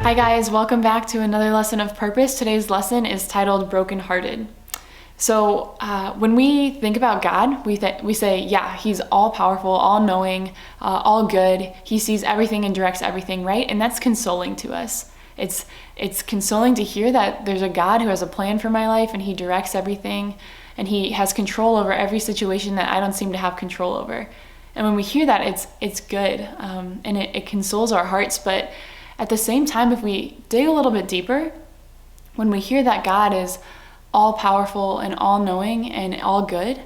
Hi guys, welcome back to another lesson of purpose. Today's lesson is titled Brokenhearted. So when we think about God, we say, yeah, he's all powerful, all knowing, all good. He sees everything and directs everything, right? And that's consoling to us. It's consoling to hear that there's a God who has a plan for my life and he directs everything and he has control over every situation that I don't seem to have control over. And when we hear that, it's good and it consoles our hearts. But at the same time, if we dig a little bit deeper, when we hear that God is all powerful and all knowing and all good,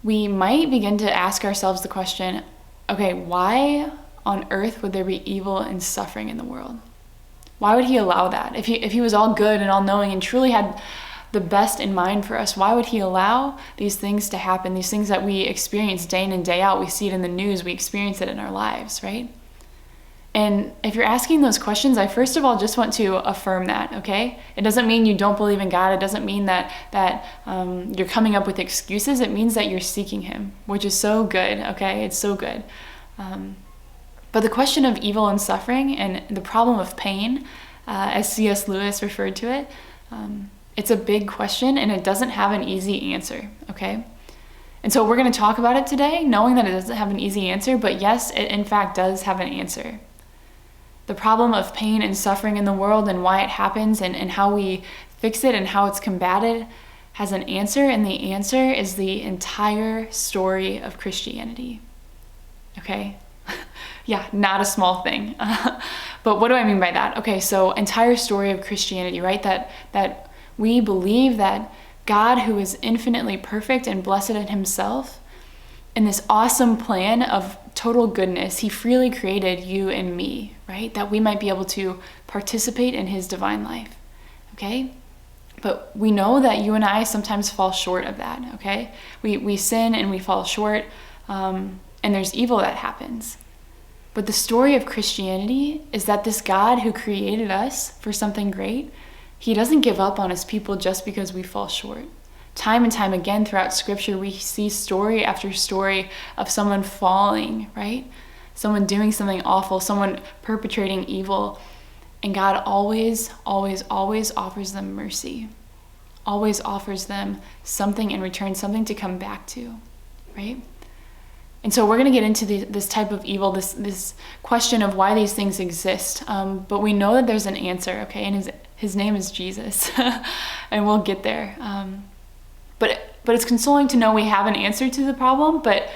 we might begin to ask ourselves the question, okay, why on earth would there be evil and suffering in the world? Why would he allow that? If he was all good and all knowing and truly had the best in mind for us, why would he allow these things to happen? These things that we experience day in and day out, we see it in the news, we experience it in our lives, right? And if you're asking those questions, I first of all just want to affirm that, okay? It doesn't mean you don't believe in God. It doesn't mean that you're coming up with excuses. It means that you're seeking him, which is so good, okay? It's so good. But the question of evil and suffering and the problem of pain, as C.S. Lewis referred to it, it's a big question and it doesn't have an easy answer, okay? And so we're going to talk about it today, knowing that it doesn't have an easy answer, but yes, it in fact does have an answer. The problem of pain and suffering in the world and why it happens and how we fix it and how it's combated has an answer, and the answer is the entire story of Christianity. Okay? Yeah, not a small thing. But what do I mean by that? Okay, so entire story of Christianity, right? That we believe that God, who is infinitely perfect and blessed in himself, in this awesome plan of total goodness, he freely created you and me, right? That we might be able to participate in his divine life, okay? But we know that you and I sometimes fall short of that, okay? We sin and we fall short, and there's evil that happens. But the story of Christianity is that this God who created us for something great, he doesn't give up on his people just because we fall short. Time and time again throughout scripture, we see story after story of someone falling, right? Someone doing something awful, someone perpetrating evil. And God always, always, always offers them mercy. Always offers them something in return, something to come back to, right? And so we're going to get into this type of evil, this question of why these things exist. But we know that there's an answer, okay? And his name is Jesus. And we'll get there. But it's consoling to know we have an answer to the problem, but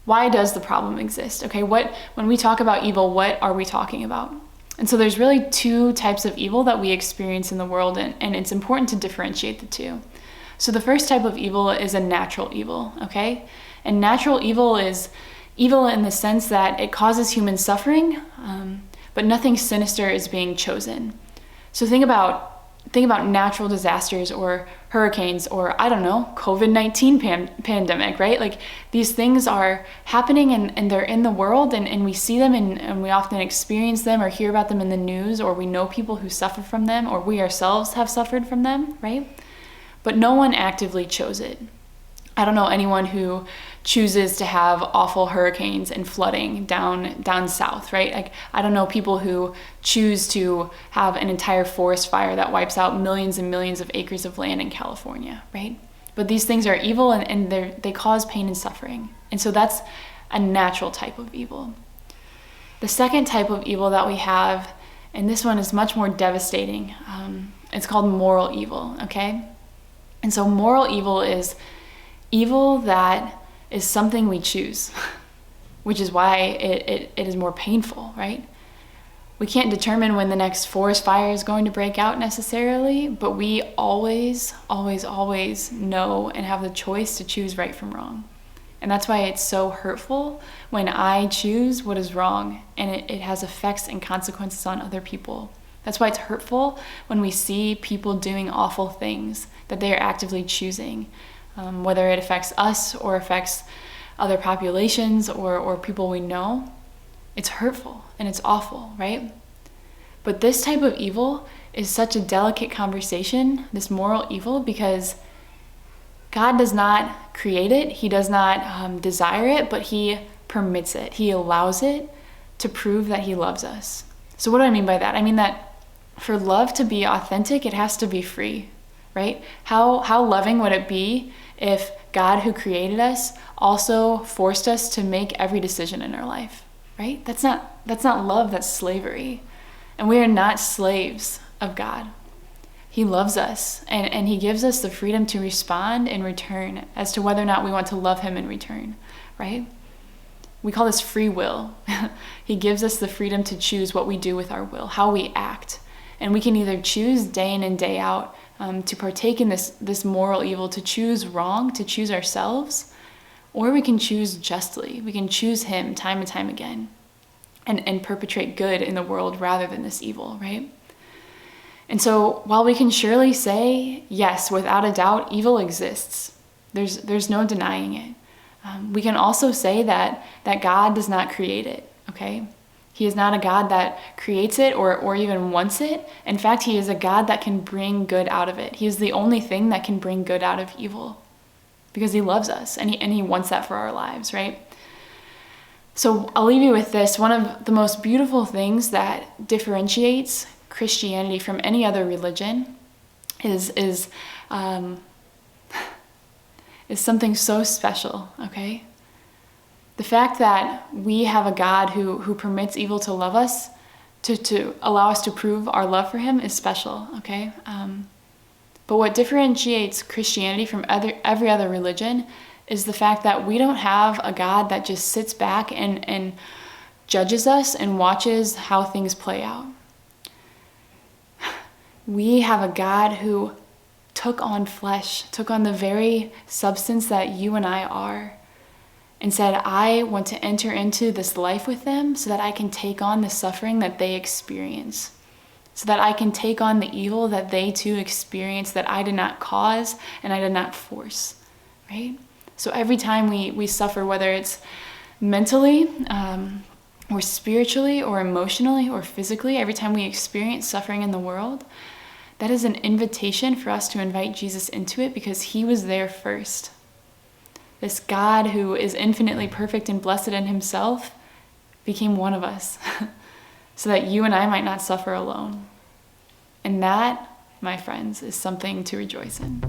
why does the problem exist? Okay, when we talk about evil, what are we talking about? And so there's really two types of evil that we experience in the world, and it's important to differentiate the two. So the first type of evil is a natural evil, okay? And natural evil is evil in the sense that it causes human suffering, but nothing sinister is being chosen. So think about natural disasters or hurricanes or, I don't know, COVID-19 pandemic, right? Like these things are happening and they're in the world and we see them and we often experience them or hear about them in the news, or we know people who suffer from them, or we ourselves have suffered from them, right? But no one actively chose it. I don't know anyone who chooses to have awful hurricanes and flooding down south, right? Like I don't know people who choose to have an entire forest fire that wipes out millions and millions of acres of land in California, right? But these things are evil and they cause pain and suffering. And so that's a natural type of evil. The second type of evil that we have, and this one is much more devastating, it's called moral evil, okay? And so moral evil is evil that is something we choose, which is why it is more painful, right? We can't determine when the next forest fire is going to break out necessarily, but we always, always, always know and have the choice to choose right from wrong. And that's why it's so hurtful when I choose what is wrong and it has effects and consequences on other people. That's why it's hurtful when we see people doing awful things that they are actively choosing. Whether it affects us or affects other populations or people we know, it's hurtful and it's awful, right? But this type of evil is such a delicate conversation, this moral evil, because God does not create it, he does not desire it, but he permits it. He allows it to prove that he loves us. So what do I mean by that? I mean that for love to be authentic, it has to be free, right? How loving would it be if God, who created us, also forced us to make every decision in our life, right? That's not love, that's slavery. And we are not slaves of God. He loves us, and he gives us the freedom to respond in return as to whether or not we want to love him in return, right? We call this free will. He gives us the freedom to choose what we do with our will, how we act. And we can either choose day in and day out to partake in this moral evil, to choose wrong, to choose ourselves, or we can choose justly. We can choose him time and time again and perpetrate good in the world rather than this evil, right? And so while we can surely say, yes, without a doubt, evil exists, there's no denying it. We can also say that God does not create it, okay? He is not a God that creates it or even wants it. In fact, he is a God that can bring good out of it. He is the only thing that can bring good out of evil because he loves us and he wants that for our lives, right? So I'll leave you with this. One of the most beautiful things that differentiates Christianity from any other religion is something so special, okay? The fact that we have a God who permits evil to love us, to allow us to prove our love for him is special, okay? But what differentiates Christianity from every other religion is the fact that we don't have a God that just sits back and judges us and watches how things play out. We have a God who took on flesh, took on the very substance that you and I are, and said, I want to enter into this life with them so that I can take on the suffering that they experience, so that I can take on the evil that they too experience, that I did not cause and I did not force, right? So every time we suffer, whether it's mentally or spiritually or emotionally or physically, every time we experience suffering in the world, that is an invitation for us to invite Jesus into it because he was there first. This God who is infinitely perfect and blessed in himself became one of us so that you and I might not suffer alone. And that, my friends, is something to rejoice in.